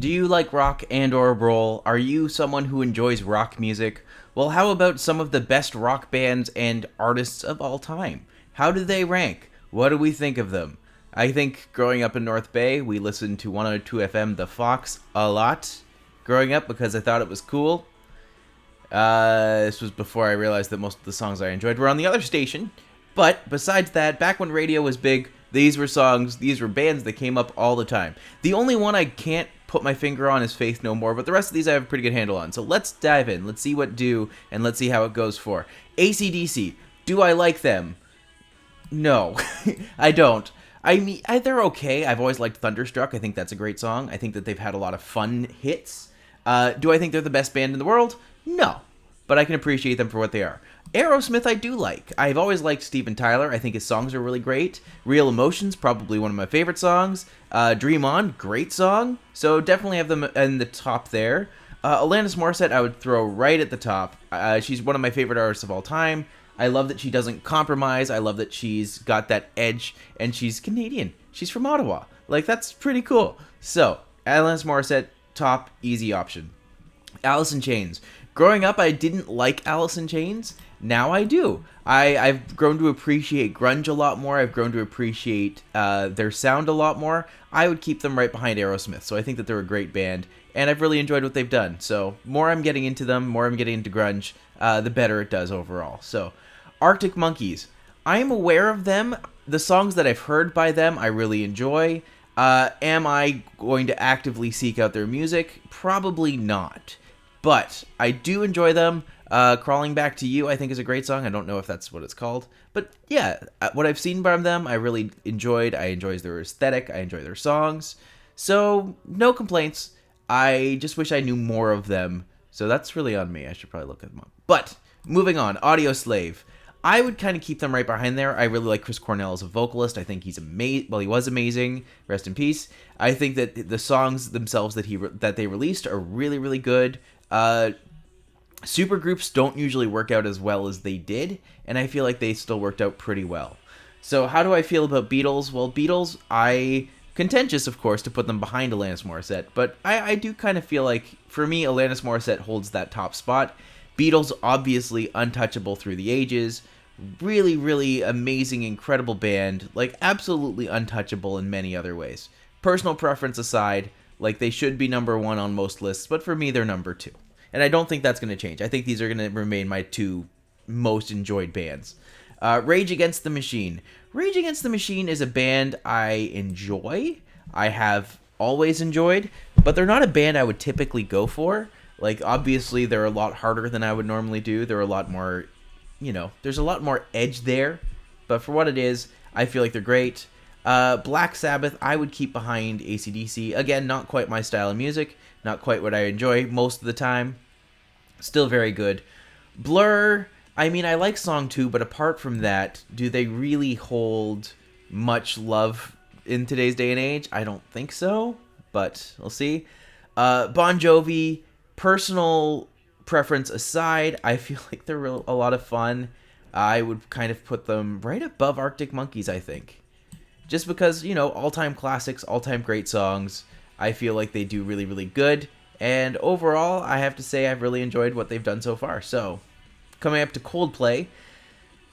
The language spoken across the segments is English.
Do you like rock and or roll? Are you someone who enjoys rock music? Well, how about some of the best rock bands and artists of all time? How do they rank? What do we think of them? I think growing up in North Bay, we listened to 102 FM The Fox a lot growing up because I thought it was cool. This was before I realized that most of the songs I enjoyed were on the other station. But besides that, back when radio was big, these were bands that came up all the time. The only one I can't put my finger on is Faith No More, but the rest of these I have a pretty good handle on. So let's dive in. Let's see what do, and let's see how it goes for. AC/DC. Do I like them? No, I don't. I mean, they're okay. I've always liked Thunderstruck. I think that's a great song. I think that they've had a lot of fun hits. Do I think they're the best band in the world? No, but I can appreciate them for what they are. Aerosmith I do like. I've always liked Steven Tyler. I think his songs are really great. Real Emotions, probably one of my favorite songs. Dream On, great song. So definitely have them in the top there. Alanis Morissette I would throw right at the top. She's one of my favorite artists of all time. I love that she doesn't compromise. I love that she's got that edge, and she's Canadian. She's from Ottawa. Like, that's pretty cool. So, Alanis Morissette, top, easy option. Allison Chains. Growing up, I didn't like Allison Chains. Now I do. I've grown to appreciate grunge a lot more. I've grown to appreciate their sound a lot more. I would keep them right behind Aerosmith. So I think that they're a great band, and I've really enjoyed what they've done. So more I'm getting into them, more I'm getting into grunge, the better it does overall. So Arctic Monkeys. I am aware of them. The songs that I've heard by them, I really enjoy. Am I going to actively seek out their music? Probably not. But I do enjoy them. Crawling Back to You, I think, is a great song. I don't know if that's what it's called. But yeah, what I've seen from them, I really enjoyed. I enjoy their aesthetic. I enjoy their songs. So, no complaints. I just wish I knew more of them. So that's really on me. I should probably look at them up. But, moving on. Audio Slave. I would kind of keep them right behind there. I really like Chris Cornell as a vocalist. I think he's amazing. Well, he was amazing. Rest in peace. I think that the songs themselves that they released are really, really good. Supergroups don't usually work out as well as they did, and I feel like they still worked out pretty well. So how do I feel about Beatles? Well, Beatles, contentious, of course, to put them behind Alanis Morissette, but I do kind of feel like, for me, Alanis Morissette holds that top spot. Beatles, obviously untouchable through the ages. Really, really amazing, incredible band. Like, absolutely untouchable in many other ways. Personal preference aside, like, they should be number one on most lists, but for me, they're number two. And I don't think that's going to change. I think these are going to remain my two most enjoyed bands. Rage Against the Machine. Rage Against the Machine is a band I enjoy. I have always enjoyed, but they're not a band I would typically go for. Like, obviously, they're a lot harder than I would normally do. They're a lot more, there's a lot more edge there. But for what it is, I feel like they're great. Black Sabbath, I would keep behind AC/DC. Again, not quite my style of music. Not quite what I enjoy most of the time. Still very good. Blur, I mean, I like Song 2, but apart from that, do they really hold much love in today's day and age? I don't think so, but we'll see. Bon Jovi, personal preference aside, I feel like they're a lot of fun. I would kind of put them right above Arctic Monkeys, I think. Just because, all-time classics, all-time great songs. I feel like they do really, really good. And overall, I have to say I've really enjoyed what they've done so far. So, coming up to Coldplay.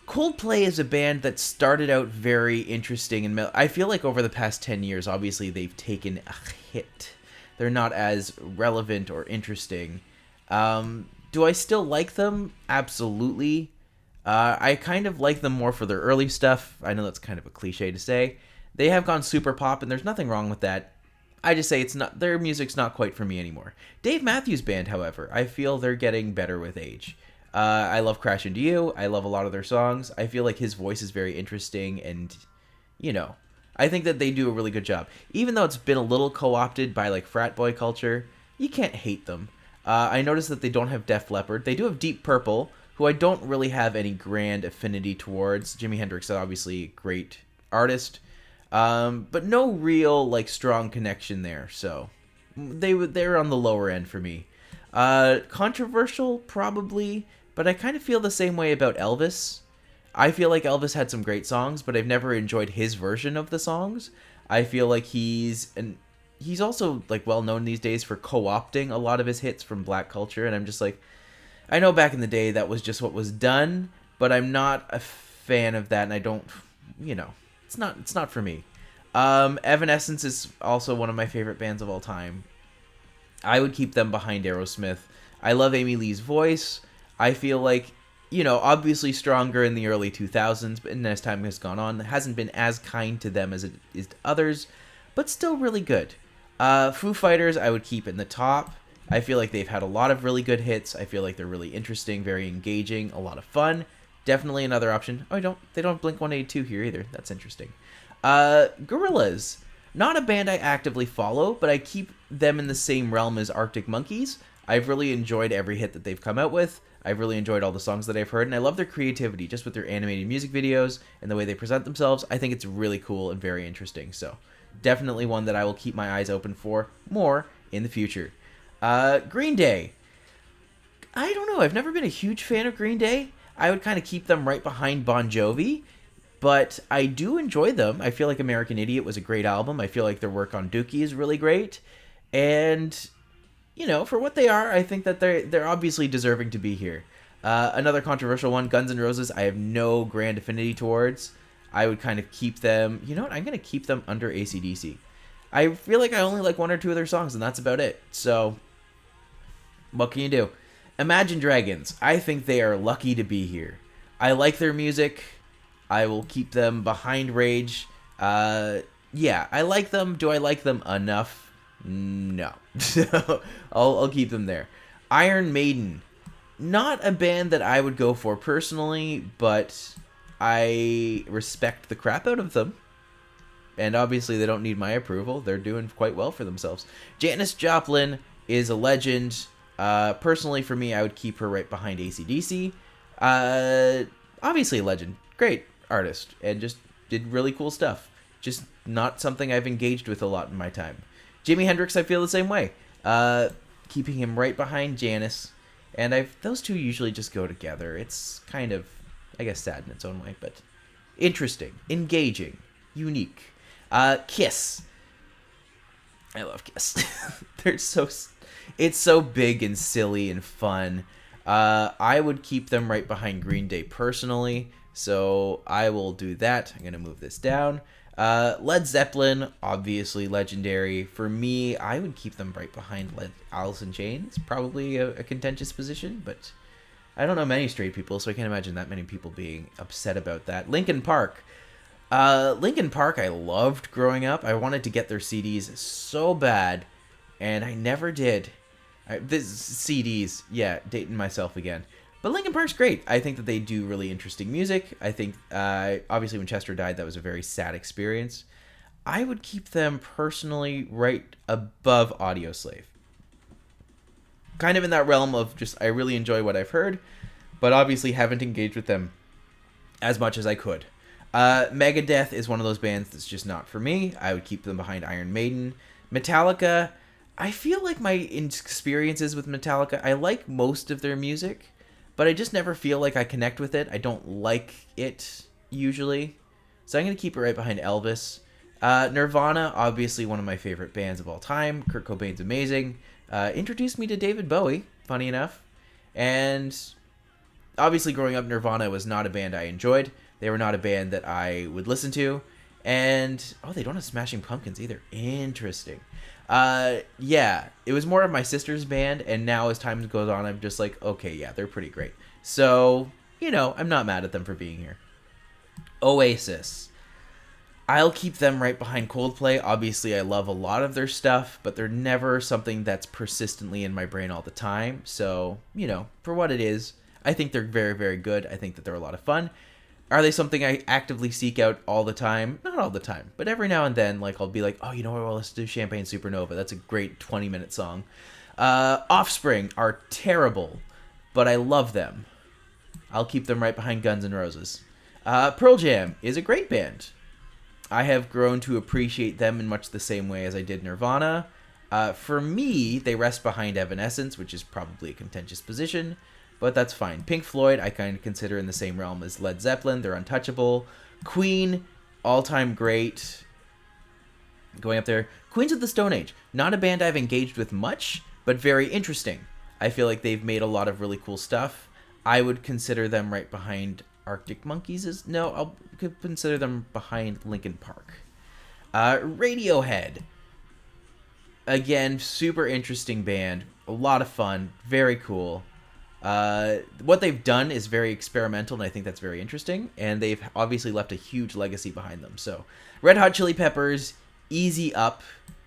Coldplay is a band that started out very interesting. And I feel like over the past 10 years, obviously, they've taken a hit. They're not as relevant or interesting. Do I still like them? Absolutely. I kind of like them more for their early stuff. I know that's kind of a cliche to say. They have gone super pop, and there's nothing wrong with that. I just say their music's not quite for me anymore. Dave Matthews Band, however, I feel they're getting better with age. I love Crash Into You. I love a lot of their songs. I feel like his voice is very interesting, and, I think that they do a really good job. Even though it's been a little co-opted by, like, frat boy culture, you can't hate them. I noticed that they don't have Def Leppard. They do have Deep Purple, who I don't really have any grand affinity towards. Jimi Hendrix is obviously a great artist. But no real, like, strong connection there, so they're on the lower end for me. Controversial, probably, but I kind of feel the same way about Elvis. I feel like Elvis had some great songs, but I've never enjoyed his version of the songs. I feel like he's he's also like well known these days for co-opting a lot of his hits from black culture, and I'm just like, I know back in the day that was just what was done, but I'm not a fan of that, and I don't, it's not for me. Evanescence is also one of my favorite bands of all time. I would keep them behind Aerosmith. I love Amy Lee's voice. I feel like, obviously stronger in the early 2000s, but as time has gone on, it hasn't been as kind to them as it is to others, but still really good. Foo Fighters, I would keep in the top. I feel like they've had a lot of really good hits. I feel like they're really interesting, very engaging, a lot of fun. Definitely another option. Oh, they don't have Blink-182 here either. That's interesting. Gorillaz. Not a band I actively follow, but I keep them in the same realm as Arctic Monkeys. I've really enjoyed every hit that they've come out with. I've really enjoyed all the songs that I've heard, and I love their creativity, just with their animated music videos and the way they present themselves. I think it's really cool and very interesting. So, definitely one that I will keep my eyes open for more in the future. Green Day. I don't know. I've never been a huge fan of Green Day. I would kind of keep them right behind Bon Jovi, but I do enjoy them. I feel like American Idiot was a great album. I feel like their work on Dookie is really great. And, for what they are, I think that they're obviously deserving to be here. Another controversial one, Guns N' Roses, I have no grand affinity towards. I would kind of keep them... You know what? I'm going to keep them under AC/DC. I feel like I only like one or two of their songs, and that's about it. So, what can you do? Imagine Dragons. I think they are lucky to be here. I like their music. I will keep them behind Rage. Yeah, I like them. Do I like them enough? No. So I'll keep them there. Iron Maiden. Not a band that I would go for personally, but I respect the crap out of them. And obviously they don't need my approval. They're doing quite well for themselves. Janice Joplin is a legend. Personally, for me, I would keep her right behind AC/DC. Obviously a legend. Great artist. And just did really cool stuff. Just not something I've engaged with a lot in my time. Jimi Hendrix, I feel the same way. Keeping him right behind Janice. And those two usually just go together. It's kind of, I guess, sad in its own way, but interesting, engaging, unique. Kiss. I love Kiss. It's so big and silly and fun. I would keep them right behind Green Day personally, so I will do that. I'm going to move this down. Led Zeppelin, obviously legendary. For me, I would keep them right behind Allison Chains. Probably a contentious position, but I don't know many straight people, so I can't imagine that many people being upset about that. Linkin Park. Linkin Park I loved growing up. I wanted to get their CDs so bad, and I never did. CDs, yeah, dating myself again. But Linkin Park's great. I think that they do really interesting music. I think, obviously when Chester died, that was a very sad experience. I would keep them personally right above Audioslave. Kind of in that realm of just, I really enjoy what I've heard, but obviously haven't engaged with them as much as I could. Megadeth is one of those bands that's just not for me. I would keep them behind Iron Maiden. Metallica, I feel like my experiences with Metallica, I like most of their music, but I just never feel like I connect with it. I don't like it, usually. So I'm going to keep it right behind Elvis. Nirvana, obviously one of my favorite bands of all time. Kurt Cobain's amazing. Introduced me to David Bowie, funny enough. And obviously growing up, Nirvana was not a band I enjoyed. They were not a band that I would listen to. And, they don't have Smashing Pumpkins either. Interesting. Yeah, it was more of my sister's band, and now as time goes on, I'm just like, okay, yeah, they're pretty great. So, I'm not mad at them for being here. Oasis. I'll keep them right behind Coldplay. Obviously, I love a lot of their stuff, but they're never something that's persistently in my brain all the time. So, for what it is, I think they're very, very good. I think that they're a lot of fun. Are they something I actively seek out all the time? Not all the time, but every now and then, I'll be like, oh, you know what, well, let's do Champagne Supernova. That's a great 20-minute song. Offspring are terrible, but I love them. I'll keep them right behind Guns N' Roses. Pearl Jam is a great band. I have grown to appreciate them in much the same way as I did Nirvana. For me, they rest behind Evanescence, which is probably a contentious position. But that's fine. Pink Floyd, I kind of consider in the same realm as Led Zeppelin. They're untouchable. Queen, all-time great. Going up there, Queens of the Stone Age. Not a band I've engaged with much, but very interesting. I feel like they've made a lot of really cool stuff. I would consider them right behind Arctic Monkeys. No, could consider them behind Linkin Park. Radiohead. Again, super interesting band. A lot of fun. Very cool. What they've done is very experimental, and I think that's very interesting. And they've obviously left a huge legacy behind them. So, Red Hot Chili Peppers, Easy Up,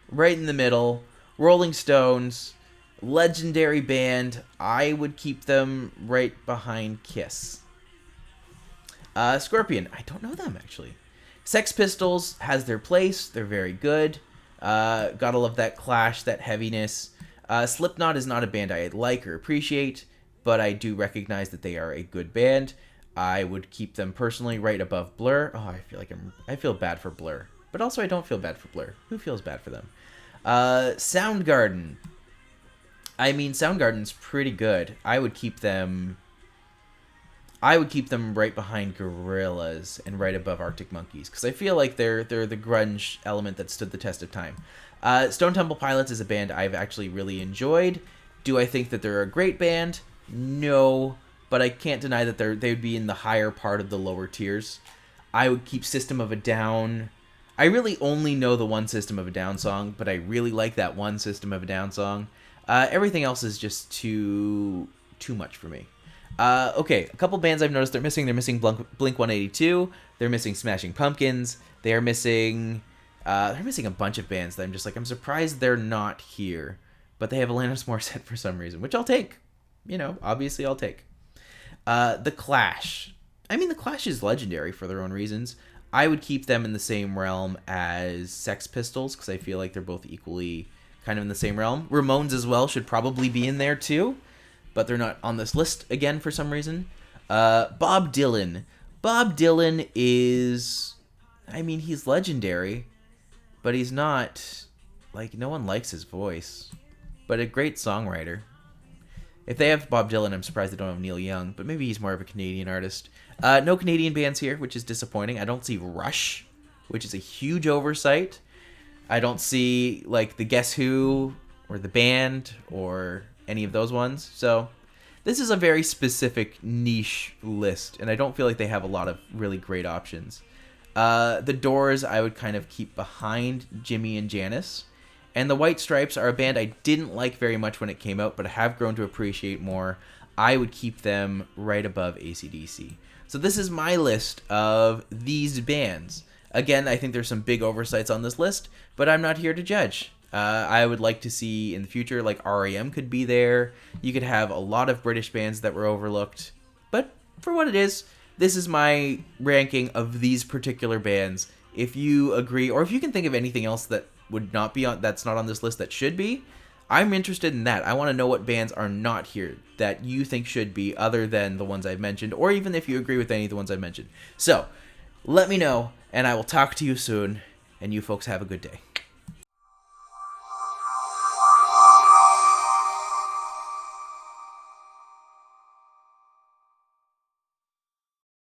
right in the middle. Rolling Stones, legendary band. I would keep them right behind Kiss. Scorpion, I don't know them actually. Sex Pistols has their place. They're very good. Gotta love that clash, that heaviness. Slipknot is not a band I like or appreciate, but I do recognize that they are a good band. I would keep them personally right above Blur. Oh, I feel bad for Blur, but also I don't feel bad for Blur. Who feels bad for them? Soundgarden. I mean, Soundgarden's pretty good. I would keep them right behind Gorillaz and right above Arctic Monkeys, because I feel like they're the grunge element that stood the test of time. Stone Temple Pilots is a band I've actually really enjoyed. Do I think that they're a great band? No, but I can't deny that they'd be in the higher part of the lower tiers. I would keep System of a Down. I really only know the one System of a Down song, but I really like that one System of a Down song. Everything else is just too much for me. Okay, a couple bands I've noticed they're missing. They're missing Blink-182. They're missing Smashing Pumpkins. They're missing a bunch of bands that I'm just like, I'm surprised they're not here. But they have Alanis Morissette for some reason, which I'll take. Obviously I'll take. The Clash. I mean, The Clash is legendary for their own reasons. I would keep them in the same realm as Sex Pistols, because I feel like they're both equally kind of in the same realm. Ramones as well should probably be in there too, but they're not on this list again for some reason. Bob Dylan. Bob Dylan is... I mean, he's legendary, but he's not... Like, no one likes his voice. But a great songwriter. If they have Bob Dylan, I'm surprised they don't have Neil Young, but maybe he's more of a Canadian artist. No Canadian bands here, which is disappointing. I don't see Rush, which is a huge oversight. I don't see, like, the Guess Who, or the band, or any of those ones. So, this is a very specific niche list, and I don't feel like they have a lot of really great options. The Doors, I would kind of keep behind Jimmy and Janice. And the White Stripes are a band I didn't like very much when it came out, but I have grown to appreciate more. I would keep them right above AC/DC. So this is my list of these bands. Again, I think there's some big oversights on this list, but I'm not here to judge. I would like to see in the future, like R.E.M. could be there. You could have a lot of British bands that were overlooked. But for what it is, this is my ranking of these particular bands. If you agree, or if you can think of anything else that would not be on, that's not on this list that should be, I'm interested in that. I want to know what bands are not here that you think should be, other than the ones I've mentioned, or even if you agree with any of the ones I've mentioned. So, let me know, and I will talk to you soon, and you folks have a good day.